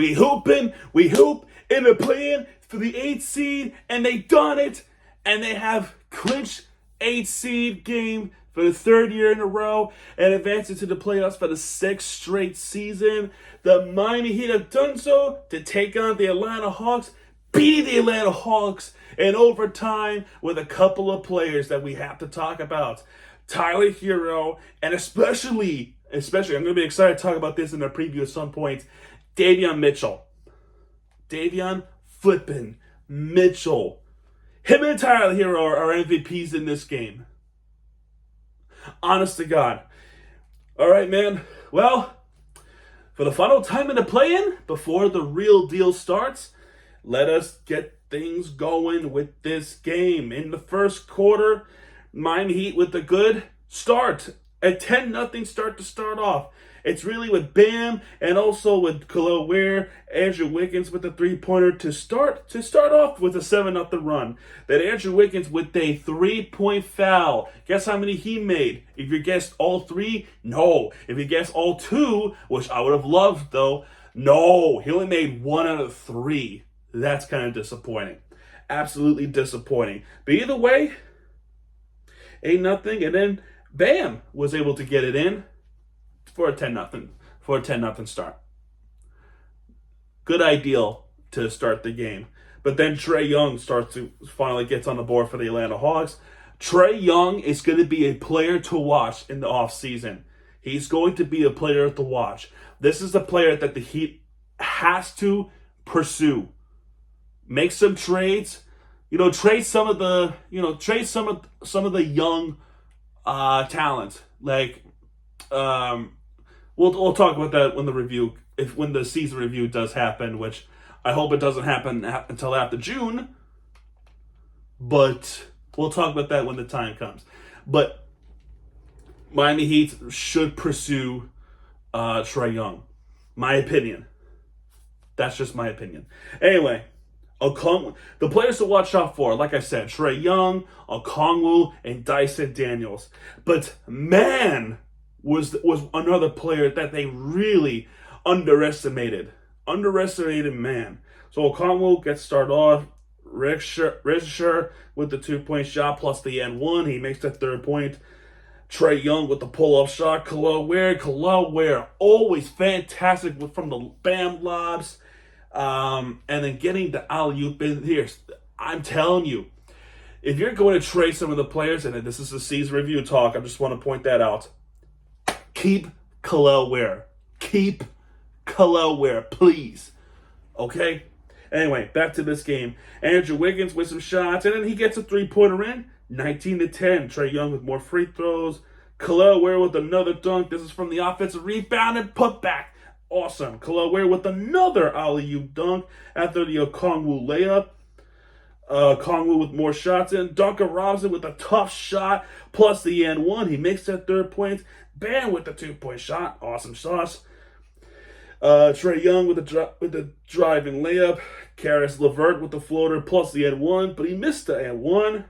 We hoop in the play-in for the 8th seed, and they done it, and they have clinched 8th seed game for the 3rd year in a row and advanced into the playoffs for the 6th straight season. The Miami Heat have done so to take on the Atlanta Hawks, beating the Atlanta Hawks in overtime with a couple of players that we have to talk about. Tyler Hero, and especially, I'm going to be excited to talk about this in a preview at some point, Davion Mitchell. Davion flippin' Mitchell. Him and Tyler Hero are MVPs in this game. Honest to God. All right, man. Well, for the final time in the play-in, before the real deal starts, let us get things going with this game. In the first quarter, Miami Heat with a good start. A 10-0 start to start off. It's really with Bam and also with Khalil Ware, Andrew Wiggins with the 3-pointer to start off with a 7-0 run. Then Andrew Wiggins with a 3-point foul. Guess how many he made? If you guessed all 3, no. If you guessed all 2, which I would have loved though, no. He only made 1 out of 3. That's kind of disappointing. Absolutely disappointing. But either way, 8-0, and then Bam was able to get it in for a 10-0 start. Good ideal to start the game. But then Trae Young finally gets on the board for the Atlanta Hawks. Trae Young is going to be a player to watch in the offseason. He's going to be a player to watch. This is a player that the Heat has to pursue. Make some trades. Trade some of the young talent. Like, we'll talk about that when the season review does happen, which I hope it doesn't happen until after June. But we'll talk about that when the time comes. But Miami Heat should pursue Trae Young. My opinion. That's just my opinion. Anyway, the players to watch out for, like I said, Trae Young, Okongwu, and Dyson Daniels. But man, was another player that they really underestimated. Underestimated, man. So Okongwu gets started off. Risher with the 2-point shot plus the N1. He makes the 3rd point. Trae Young with the pull-up shot. Khalil Ware, always fantastic from the Bam lobs. And then getting the alley-oop in here. I'm telling you, if you're going to trade some of the players, and this is a season review talk, I just want to point that out. Keep Khalil Ware. Keep Khalil Ware, please. Okay? Anyway, back to this game. Andrew Wiggins with some shots, and then he gets a 3-pointer in. 19-10. Trae Young with more free throws. Khalil Ware with another dunk. This is from the offensive rebound and putback. Awesome. Khalil Ware with another alley-oop dunk after the Okongwu layup. Okongwu with more shots in. Duncan Robinson with a tough shot plus the N1. He makes that 3rd point. Bam with the 2-point shot. Awesome shots. Trae Young with the driving layup. Karis LeVert with the floater plus the N1, but he missed the N1.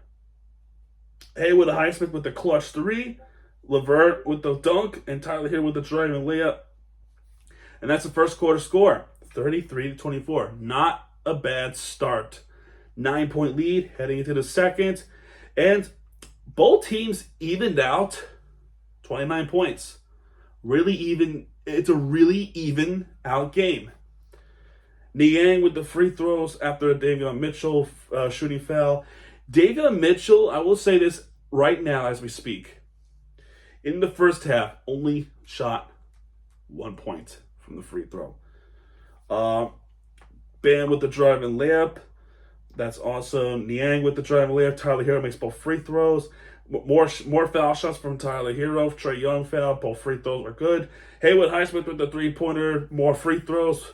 Haywood Highsmith with the clutch 3. LeVert with the dunk, and Tyler here with the driving layup. And that's the first quarter score, 33-24. Not a bad start. 9-point lead heading into the second. And both teams evened out 29 points. Really even. It's a really even out game. Niang with the free throws after a Davion Mitchell shooting foul. Davion Mitchell, I will say this right now as we speak. In the first half, only shot 1 point from the free throw. Bam with the driving layup. That's awesome. Niang with the driving layup. Tyler Hero makes both free throws. More foul shots from Tyler Hero. Trae Young foul. Both free throws are good. Haywood Highsmith with the 3-pointer. More free throws.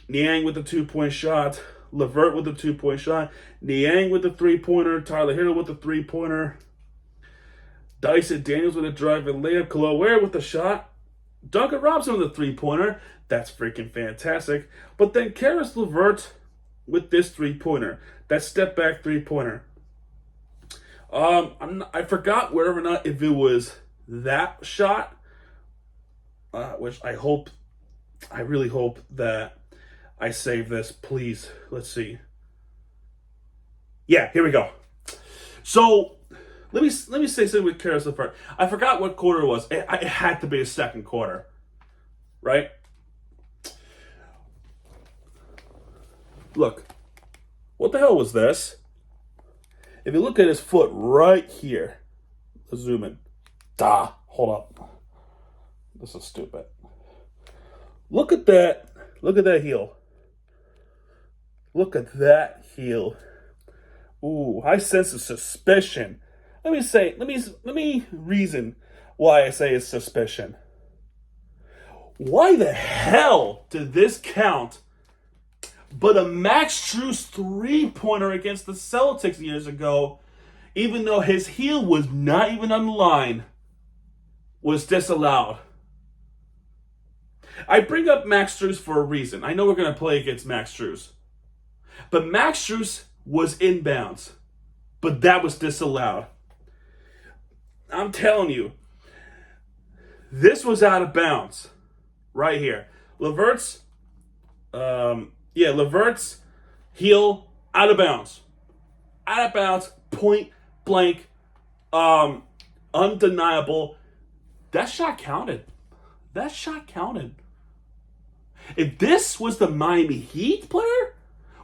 Niang with the 2-point shot. LeVert with the 2-point shot. Niang with the 3-pointer. Tyler Hero with the 3-pointer. Dyson Daniels with a driving layup. Khalil Ware with the shot. Duncan Robinson with a 3-pointer. That's freaking fantastic. But then Karis LeVert with this 3-pointer. That step back 3-pointer. I forgot whether or not if it was that shot, which I hope I really hope that I save this. Please, let's see. Yeah, here we go. So let me say something with Karis LeVert. I forgot what quarter it was. It had to be a second quarter, right? Look, what the hell was this? If you look at his foot right here, let's zoom in. Hold up. This is stupid. Look at that. Look at that heel. Look at that heel. Ooh, I sense a suspicion. Let me reason why I say it's suspicion. Why the hell did this count but a Max Strus three-pointer against the Celtics years ago, even though his heel was not even on the line, was disallowed? I bring up Max Strus for a reason. I know we're going to play against Max Strus. But Max Strus was inbounds. But that was disallowed. I'm telling you, this was out of bounds. Right here. LeVert's heel out of bounds. Out of bounds, point blank, undeniable. That shot counted. That shot counted. If this was the Miami Heat player,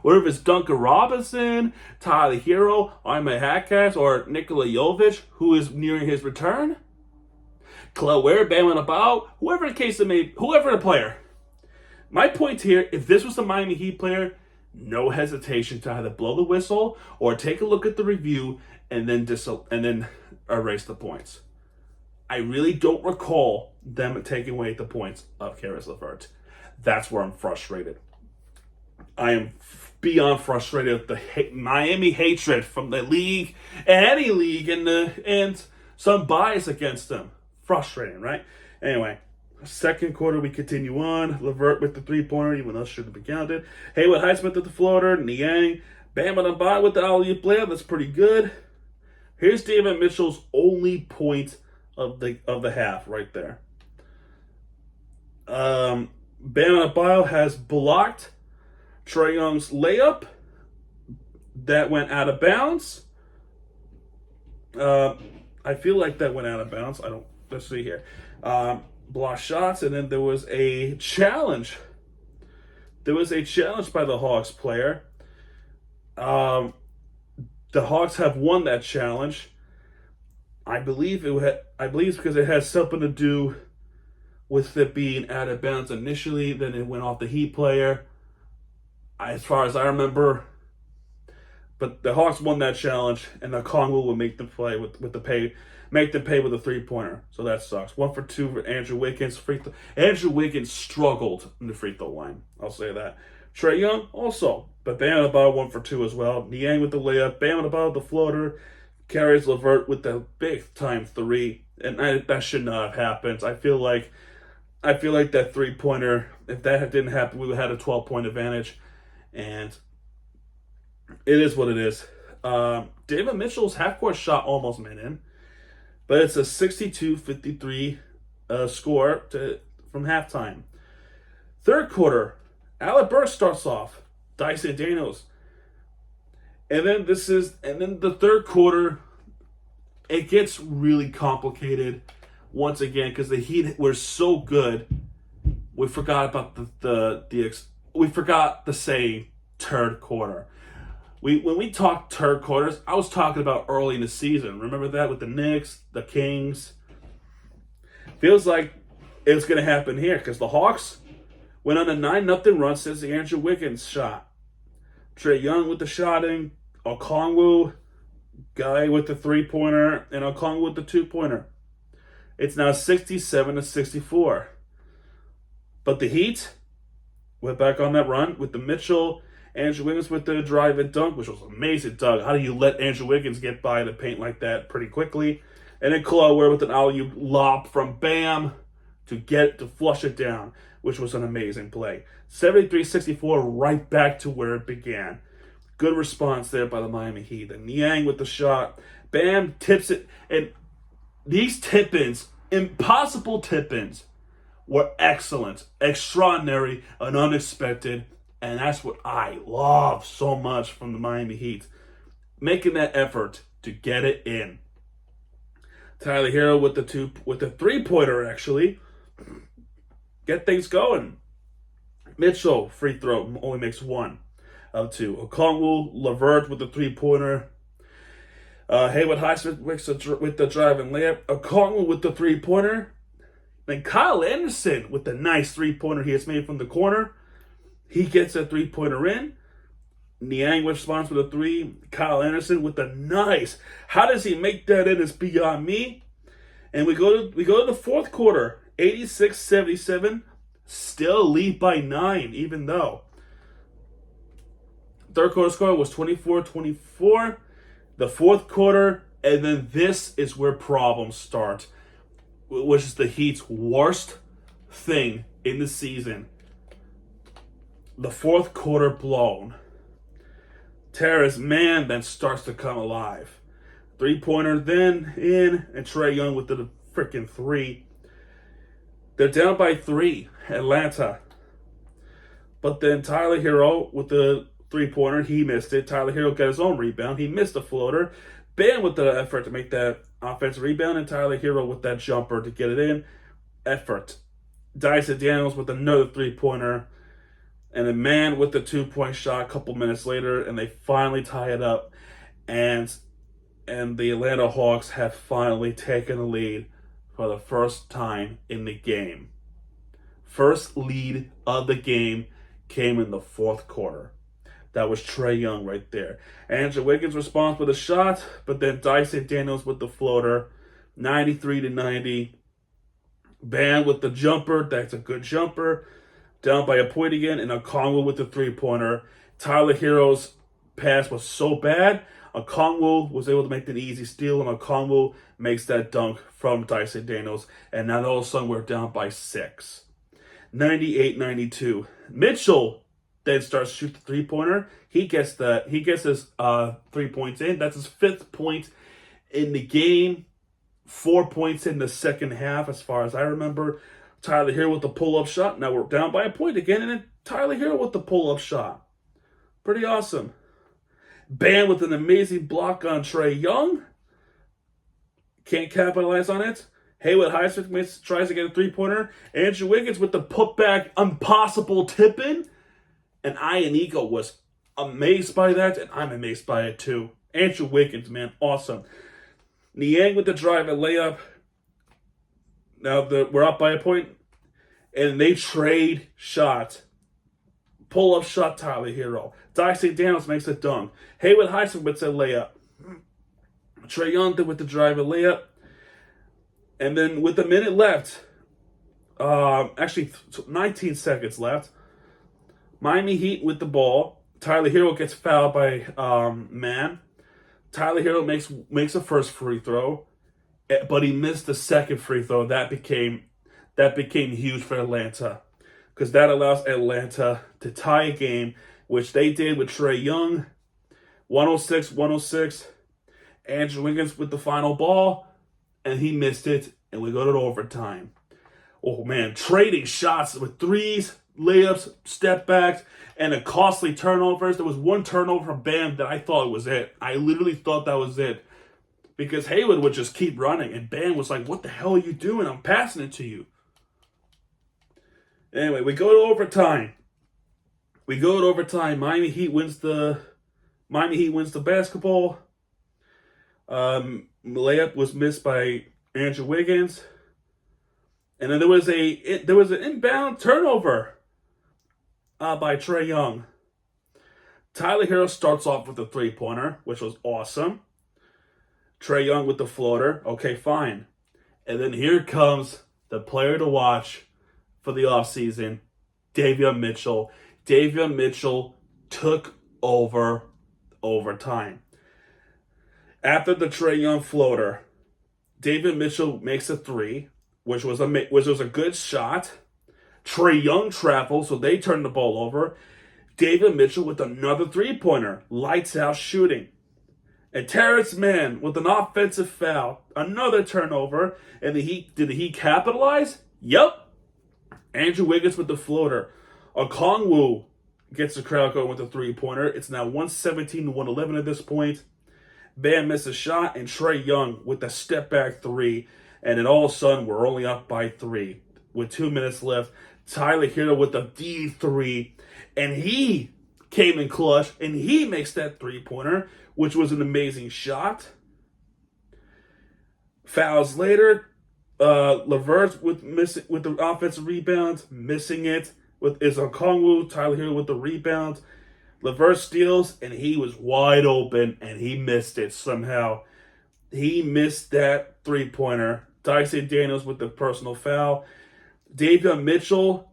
or if it's Duncan Robinson, Tyler Hero, Aime Hackett, or Nikola Jovic, who is nearing his return, Claire, Bam about, whoever the case may be, whoever the player. My point here, if this was the Miami Heat player, no hesitation to either blow the whistle or take a look at the review and then erase the points. I really don't recall them taking away the points of Karis LeVert. That's where I'm frustrated. I am beyond frustrated with the Miami hatred from the league and any league and some bias against them. Frustrating, right? Anyway, second quarter we continue on. LeVert with the three-pointer, even though it shouldn't be counted. Haywood Highsmith at the floater. Niang. Bam Adebayo with the alley-oop layup. That's pretty good. Here's David Mitchell's only point of the half right there. Bam Adebayo has blocked Trae Young's layup. That went out of bounds. I feel like that went out of bounds. Let's see here. Block shots, and then there was a challenge. There was a challenge by the Hawks player. The Hawks have won that challenge. I believe it's because it has something to do with it being out of bounds initially. Then it went off the Heat player, as far as I remember. But the Hawks won that challenge, and the Kongwu will make them play with the pay. Make them pay with a three-pointer. So that sucks. 1 for 2 for Andrew Wiggins. Andrew Wiggins struggled in the free throw line. I'll say that. Trae Young also. But Bam Adebayo 1 for 2 as well. Niang with the layup. Bam Adebayo the floater. Karis LeVert with the big-time three. And that should not have happened. I feel like that three-pointer, if that didn't happen, we would have had a 12-point advantage. And it is what it is. David Mitchell's half-court shot almost went in. But it's a 62-53 score from halftime. Third quarter, Alec Burks starts off. Dyson Daniels. And then the third quarter, it gets really complicated once again because the Heat were so good. We forgot about we forgot to say third quarter. When we talked third quarters, I was talking about early in the season. Remember that with the Knicks, the Kings? Feels like it's going to happen here because the Hawks went on a 9-0 run since the Andrew Wiggins shot. Trae Young with the shotting, Okongwu, guy with the three-pointer, and Okongwu with the two-pointer. It's now 67-64. But the Heat went back on that run with the Mitchell, Andrew Wiggins with the drive and dunk, which was amazing, Doug. How do you let Andrew Wiggins get by the paint like that pretty quickly? And then Claire with an alley-oop lob from Bam to flush it down, which was an amazing play. 73-64, right back to where it began. Good response there by the Miami Heat. And Niang with the shot. Bam tips it. And these tip-ins, impossible tip-ins, were excellent, extraordinary, and unexpected. And that's what I love so much from the Miami Heat. Making that effort to get it in. Tyler Hero with the 3-pointer actually. Get things going. Mitchell, free throw, only makes 1 of 2. Okongwu, Levert with the 3-pointer. Haywood Highsmith with the drive and layup. Okongwu with the 3-pointer. Then Kyle Anderson with the nice 3-pointer he has made from the corner. He gets a 3-pointer in. Niang responds with a 3. Kyle Anderson with the nice. How does he make that in? It's beyond me. And we go to the fourth quarter. 86-77. Still lead by 9, even though. Third quarter score was 24-24. The fourth quarter, and then this is where problems start, which is the Heat's worst thing in the season. The fourth quarter blown. Terrace Mann then starts to come alive. 3-pointer then in, and Trae Young with the freaking 3. They're down by 3, Atlanta. But then Tyler Hero with the 3-pointer, he missed it. Tyler Hero got his own rebound. He missed the floater. Bam with the effort to make that offensive rebound, and Tyler Hero with that jumper to get it in. Effort. Dyson Daniels with another 3-pointer. And then Mann with the 2-point shot a couple minutes later, and they finally tie it up. And the Atlanta Hawks have finally taken the lead for the first time in the game. First lead of the game came in the fourth quarter. That was Trae Young right there. Andrew Wiggins responds with a shot, but then Dyson Daniels with the floater, 93-90. Bam with the jumper, that's a good jumper. Down by a point again, and Okongwu with the 3-pointer. Tyler Hero's pass was so bad, Okongwu was able to make an easy steal, and Okongwu makes that dunk from Dyson Daniels, and now all of a sudden we're down by 6. 98-92. Mitchell then starts to shoot the 3-pointer. He gets his 3 points in. That's his 5th point in the game. 4 points in the second half, as far as I remember. Tyler Hero with the pull-up shot. Now we're down by a point again, and then Tyler Hero with the pull-up shot. Pretty awesome. Bam with an amazing block on Trae Young. Can't capitalize on it. Haywood Highsmith tries to get a 3-pointer. Andrew Wiggins with the putback, impossible tip-in. And Ego was amazed by that, and I'm amazed by it too. Andrew Wiggins, man, awesome. Niang with the drive and layup. Now we're up by a point, and they trade shots. Pull-up shot, Tyler Hero. Dyson Daniels makes a dunk. Haywood Highsmith with a layup. Trae Young with the drive and layup. And then with a minute left, actually 19 seconds left, Miami Heat with the ball. Tyler Hero gets fouled by Mann. Tyler Hero makes a first free throw, but he missed the second free throw. That became huge for Atlanta, because that allows Atlanta to tie a game, which they did with Trae Young. 106-106. Andrew Wiggins with the final ball, and he missed it, and we go to overtime. Oh man, trading shots with threes, layups, step backs, and a costly turnovers. There was one turnover from Bam that I thought was it. I literally thought that was it. Because Haywood would just keep running, and Bam was like, what the hell are you doing? I'm passing it to you. Anyway, we go to overtime. Miami Heat wins the basketball. Layup was missed by Andrew Wiggins. And then there was an inbound turnover by Trae Young. Tyler Hero starts off with a 3-pointer, which was awesome. Trae Young with the floater. Okay, fine. And then here comes the player to watch for the offseason, Davion Mitchell. Davion Mitchell took over overtime. After the Trae Young floater, Davion Mitchell makes a 3, which was a good shot. Trae Young travels, so they turn the ball over. Davion Mitchell with another 3-pointer. Lights out shooting. And Terrence Mann with an offensive foul. Another turnover. And did the Heat capitalize? Yep. Andrew Wiggins with the floater. Okongwu gets the crowd going with the three-pointer. It's now 117 to 111 at this point. Bam missed a shot, and Trae Young with the step-back three. And then all of a sudden, we're only up by 3 with 2 minutes left. Tyler Hero with the D3, and he came in clutch, and he makes that three-pointer, which was an amazing shot. Fouls later, LeVert with the offensive rebound, missing it with is Okongwu. Tyler Hero with the rebound. LeVert steals, and he was wide open, and he missed it somehow. He missed that three-pointer. Dyson Daniels with the personal foul. Davion Mitchell,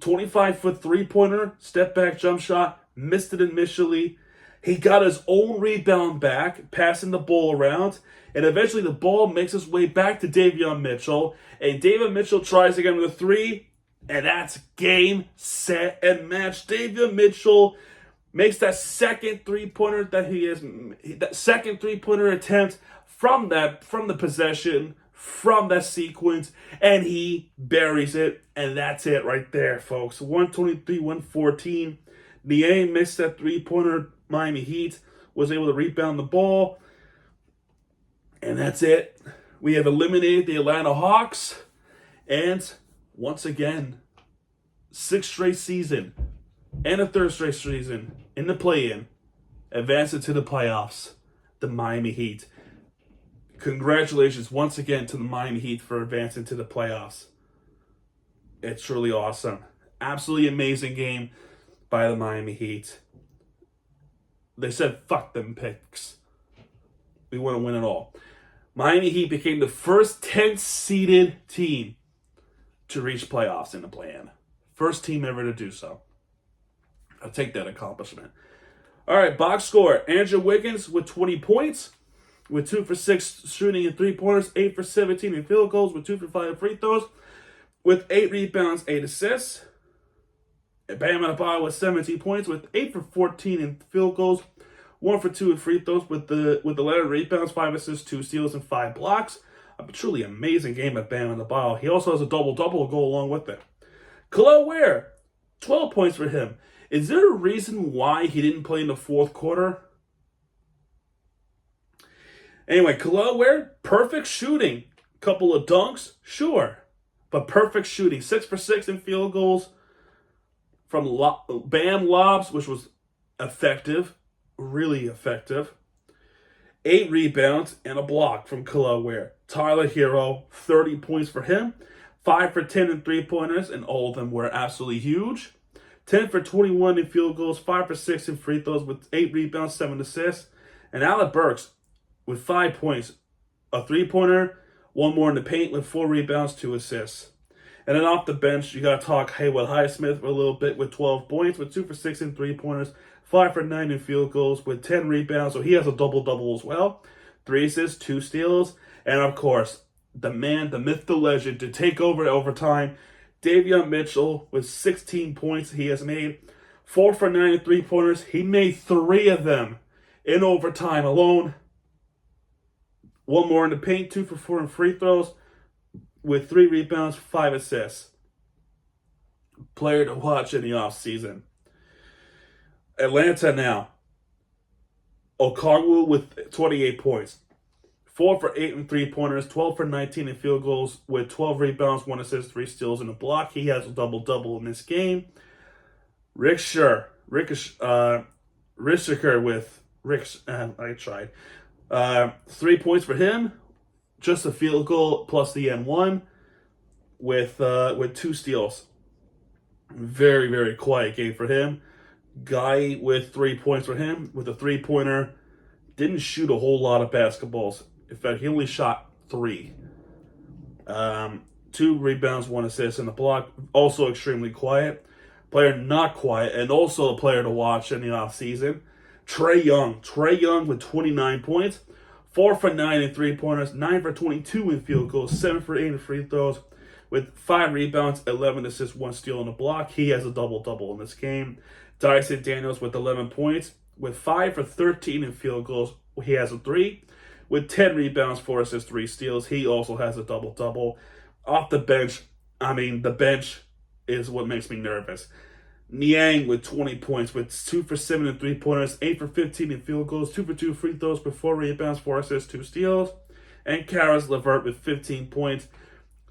25-foot three-pointer, step-back jump shot, missed it initially. He got his own rebound back, passing the ball around, and eventually the ball makes its way back to Davion Mitchell, and Davion Mitchell tries again with a three, and that's game, set, and match. Davion Mitchell makes that second three-pointer that second three-pointer attempt from the possession, from that sequence, and he buries it, and that's it right there, folks. 123-114. Niang missed that three-pointer. Miami Heat was able to rebound the ball, and that's it. We have eliminated the Atlanta Hawks, and once again, 6th straight season and a 3rd straight season in the play-in, advancing to the playoffs, the Miami Heat. Congratulations once again to the Miami Heat for advancing to the playoffs. It's truly awesome. Absolutely amazing game by the Miami Heat. They said, fuck them picks. We want to win it all. Miami Heat became the first 10th-seeded team to reach playoffs in the play-in. First team ever to do so. I'll take that accomplishment. All right, box score. Andrew Wiggins with 20 points, with 2 for 6 shooting and three-pointers, 8 for 17 in field goals, with 2 for 5 free throws, with 8 rebounds, 8 assists. Bam Adebayo with 17 points, with 8 for 14 in field goals, 1 for 2 in free throws, with the 11 rebounds, 5 assists, 2 steals, and 5 blocks. A truly amazing game at Bam Adebayo. He also has a double-double to go along with it. Kel'el Ware, 12 points for him. Is there a reason why he didn't play in the fourth quarter? Anyway, Kel'el Ware, perfect shooting. Couple of dunks, sure. But perfect shooting. 6 for 6 in field goals from Bam lobs, which was effective. Really effective. 8 rebounds and a block from Kel'el Ware. Tyler Hero, 30 points for him. 5 for 10 in three-pointers, and all of them were absolutely huge. 10 for 21 in field goals, 5 for 6 in free throws with 8 rebounds, 7 assists. And Alec Burks with 5 points, a three-pointer, 1 more in the paint with 4 rebounds, 2 assists. And then off the bench, you got to talk Haywood Highsmith for a little bit with 12 points, with 2 for 6 in three-pointers, 5 for 9 in field goals with 10 rebounds. So he has a double-double as well. 3 assists, 2 steals. And of course, the man, the myth, the legend, to take over overtime, Davion Mitchell with 16 points. He has made 4 for 9 in three-pointers. He made 3 of them in overtime alone. 1 more in the paint, 2 for 4 in free throws, with 3 rebounds, 5 assists. Player to watch in the offseason. Atlanta now. Okongwu with 28 points. 4 for 8 in three-pointers, 12 for 19 in field goals, with 12 rebounds, 1 assist, 3 steals, and a block. He has a double-double in this game. Richter with... I tried. 3 points for him. Just a field goal plus the N1 with 2 steals. Very, very quiet game for him. Guy with 3 points for him with a three-pointer. Didn't shoot a whole lot of basketballs. In fact, he only shot 3. 2 rebounds, 1 assist, and a block. Also extremely quiet. Player not quiet, and also a player to watch in the offseason. Trae Young. Trae Young with 29 points. 4 for 9 in three-pointers, 9 for 22 in field goals, 7 for 8 in free throws, with 5 rebounds, 11 assists, 1 steal, and a block. He has a double-double in this game. Dyson Daniels with 11 points, with 5 for 13 in field goals. He has a 3. With 10 rebounds, 4 assists, 3 steals. He also has a double-double. Off the bench, the bench is what makes me nervous. Niang with 20 points, with 2 for 7 in 3-pointers, 8 for 15 in field goals, 2 for 2 free throws, with 4 rebounds, 4 assists, 2 steals. And Karis LeVert with 15 points,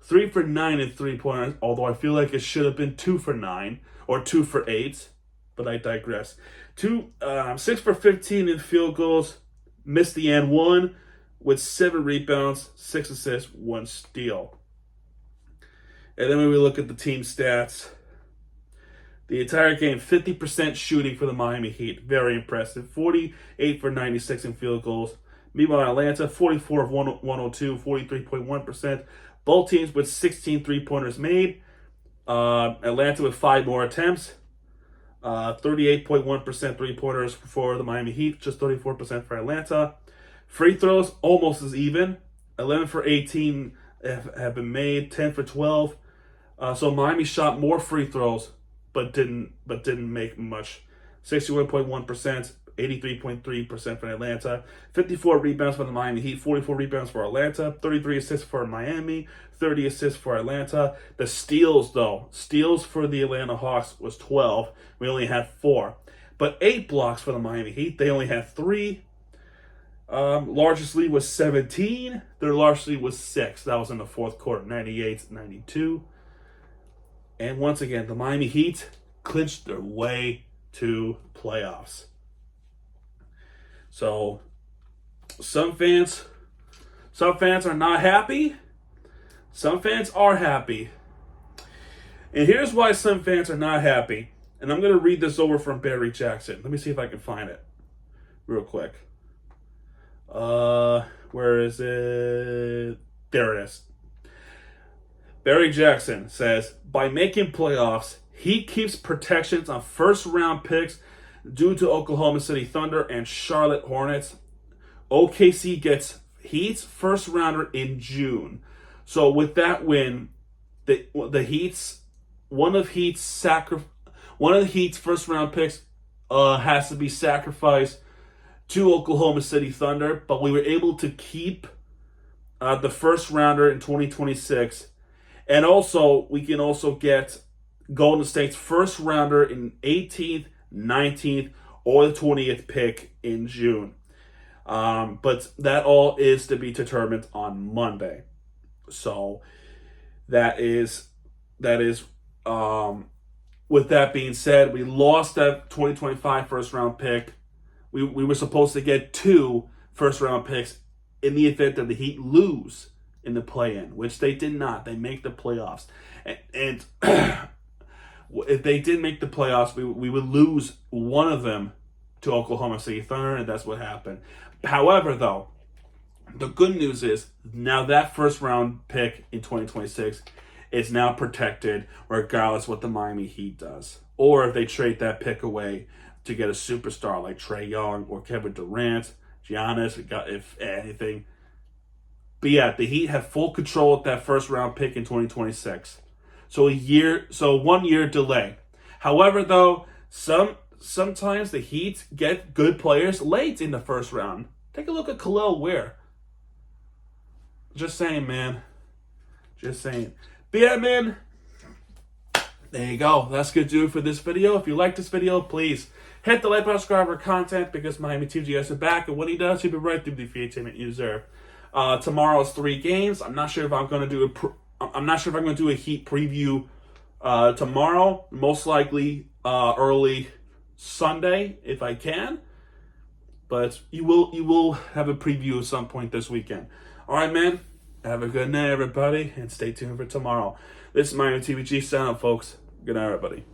3 for 9 in 3-pointers, although I feel like it should have been 2 for 9 or 2 for 8, but I digress. 6 for 15 in field goals, missed the and 1 with 7 rebounds, 6 assists, 1 steal. And then when we look at the team stats, the entire game, 50% shooting for the Miami Heat. Very impressive. 48 for 96 in field goals. Meanwhile, Atlanta, 44 of 102, 43.1%. Both teams with 16 3-pointers made. Atlanta with 5 more attempts. 38.1% 3-pointers for the Miami Heat, just 34% for Atlanta. Free throws, almost as even. 11 for 18 have been made, 10 for 12. So Miami shot more free throws, but didn't make much. 61.1%, 83.3% for Atlanta. 54 rebounds for the Miami Heat, 44 rebounds for Atlanta, 33 assists for Miami, 30 assists for Atlanta. The steals for the Atlanta Hawks was 12. We only had 4. But 8 blocks for the Miami Heat. They only had 3. Largest lead was 17. Their largest lead was 6. That was in the fourth quarter, 98-92. And once again, the Miami Heat clinched their way to playoffs. So some fans are not happy. Some fans are happy. And here's why some fans are not happy. And I'm going to read this over from Barry Jackson. Let me see if I can find it real quick. Where is it? There it is. Barry Jackson says, by making playoffs, he keeps protections on first-round picks due to Oklahoma City Thunder and Charlotte Hornets. OKC gets Heat's first-rounder in June. So with that win, the Heat's one of the Heat's first-round picks has to be sacrificed to Oklahoma City Thunder, but we were able to keep the first-rounder in 2026. And also, we can also get Golden State's first rounder in 18th, 19th, or the 20th pick in June. But that all is to be determined on Monday. So that is with that being said, we lost that 2025 first round pick. We were supposed to get 2 first round picks in the event that the Heat lose in the play-in, which they did not. They make the playoffs. And if they did make the playoffs, we would lose one of them to Oklahoma City Thunder, and that's what happened. However, though, the good news is now that first-round pick in 2026 is now protected regardless what the Miami Heat does. Or if they trade that pick away to get a superstar like Trae Young or Kevin Durant, Giannis, if anything. But yeah, the Heat have full control of that first round pick in 2026. So 1 year delay. However, though, sometimes the Heat get good players late in the first round. Take a look at Khalil Ware. Just saying, man. Just saying. But yeah, man. There you go. That's going to do it for this video. If you like this video, please hit the like button, subscribe for content, because Miami TGS is back, and when he does, he'll be right through the free entertainment you deserve. Tomorrow's 3 games. I'm not sure if I'm going to do a Heat preview tomorrow. Most likely early Sunday if I can. But you will have a preview at some point this weekend. All right, man. Have a good night, everybody, and stay tuned for tomorrow. This is Miami TVG. Sign up, folks. Good night, everybody.